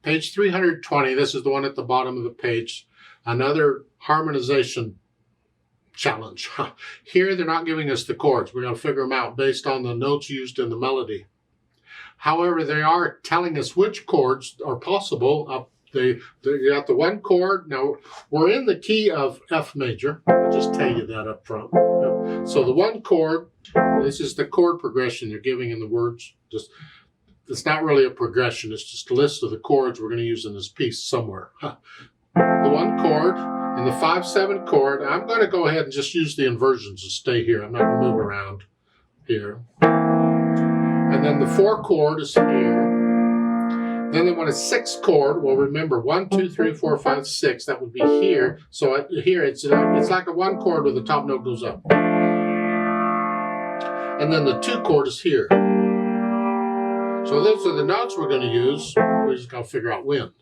Page 320, this is the one at the bottom of the page. Another harmonization challenge. Here they're not giving us the chords. We're going to figure them out based on the notes used in the melody. However, they are telling us which chords are possible. They got the one chord. Now, we're in the key of F major. I'll just tell you that up front. So the one chord, this is the chord progression they're giving in the words. It's not really a progression. It's just a list of the chords we're going to use in this piece somewhere. The one chord and the 5/7 chord. I'm going to go ahead and just use the inversions to stay here. I'm not going to move around here. And then the 4 chord is here. Then they want a 6 chord. Well, remember 1, 2, 3, 4, 5, 6. That would be here. So here it's like a 1 chord where the top note goes up. And then the 2 chord is here. So those are the notes we're going to use. We just got to figure out when.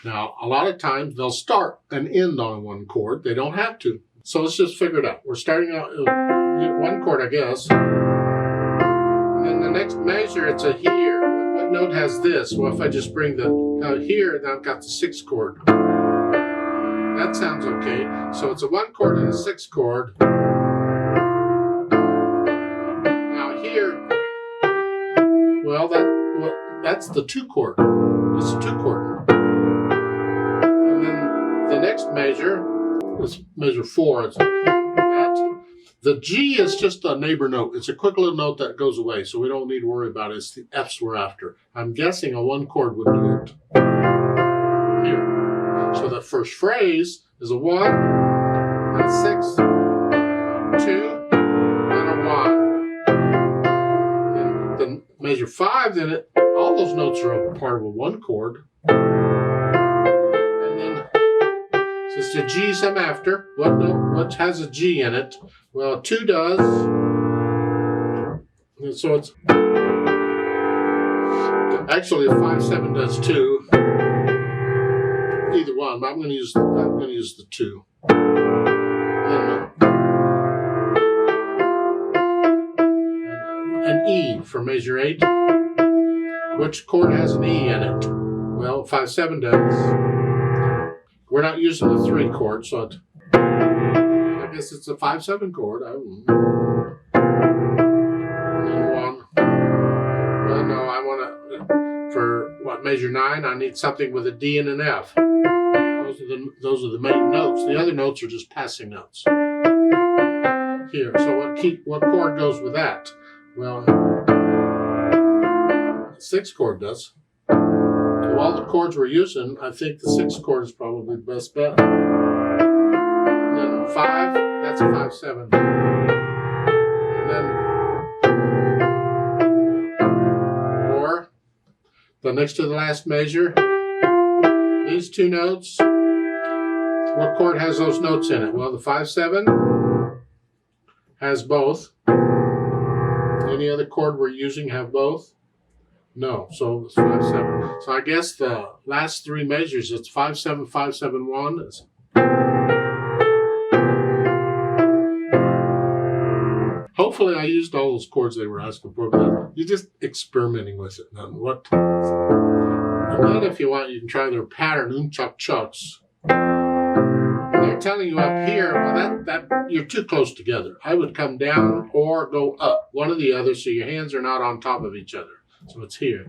Now, a lot of times they'll start and end on 1 chord. They don't have to. So let's just figure it out. We're starting out with 1 chord, I guess. And then the next measure, it's a here. What note has this? Well, if I just bring the here, then I've got the 6 chord. That sounds okay. So it's a 1 chord and a 6 chord. Now here, well, that's the 2 chord. It's a 2 chord. And then the next measure is measure 4. It's that. The G is just a neighbor note. It's a quick little note that goes away, so we don't need to worry about it. It's the F's we're after. I'm guessing a 1 chord would do it here. So the first phrase is a 1, and a 6, 2, and a 1. And then measure 5, then all those notes are a part of a 1 chord. And then it's the G's I'm after. What note? What has a G in it? Well, 2 does. And so it's actually a 5/7 does too. Either one, but I'm going to use the 2. An E for measure 8. Which chord has an E in it? Well, 5/7 does. We're not using the 3 chord, so I guess it's a 5/7 chord. I don't know. And then 1. Well, no, I want to, for what, measure 9, I need something with a D and an F. Those are the main notes. The other notes are just passing notes. Here, so what chord goes with that? Well, 6 chord does. Of all the chords we're using, I think the 6 chord is probably the best bet. And then 5, that's a 5/7. And then 4, the next to the last measure, these 2 notes. What chord has those notes in it? Well, the 5/7 has both. Any other chord we're using have both? No, so it's 5/7. So I guess the last 3 measures, it's 5/7, 5/7, 1. Hopefully I used all those chords they were asking for, but you're just experimenting with it. And then if you want, you can try their pattern, chucks. They're telling you up here, well, that you're too close together. I would come down or go up, one or the other, so your hands are not on top of each other. So it's here.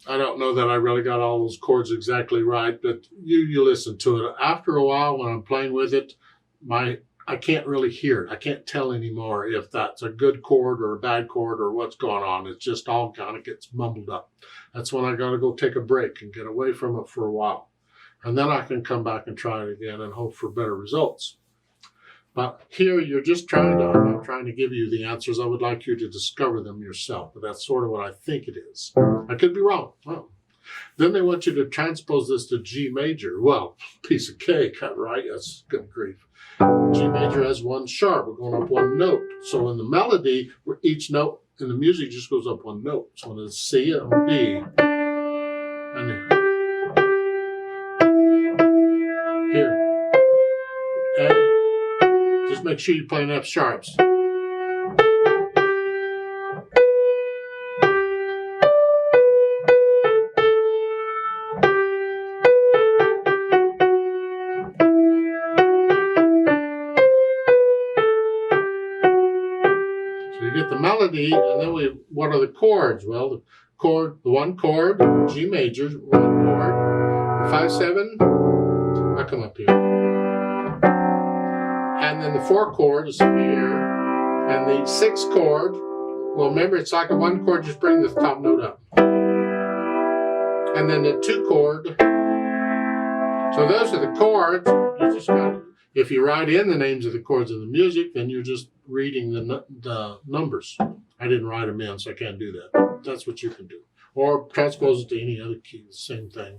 I don't know that I really got all those chords exactly right, but you listen to it. After a while, when I'm playing with it, I can't really hear it. I can't tell anymore if that's a good chord or a bad chord or what's going on. It's just all kind of gets mumbled up. That's when I got to go take a break and get away from it for a while. And then I can come back and try it again and hope for better results. But here you're just I'm not trying to give you the answers. I would like you to discover them yourself. But that's sort of what I think it is. I could be wrong. Well, then they want you to transpose this to G major. Well, piece of cake, right? That's good grief. G major has one sharp. We're going up one note. So in the melody, each note in the music just goes up one note. So in the C and D. And here. And just make sure you're playing F sharps. Get the melody, and then what are the chords? Well, the one chord, G major, one chord, 5/7. I come up here, and then the 4 chord is here, and the 6 chord. Well, remember, it's like a 1 chord. Just bring the top note up, and then the 2 chord. So those are the chords. You just got. If you write in the names of the chords of the music, then you're just reading the numbers. I didn't write them in, so I can't do that. That's what you can do. Or transpose it to any other key, same thing.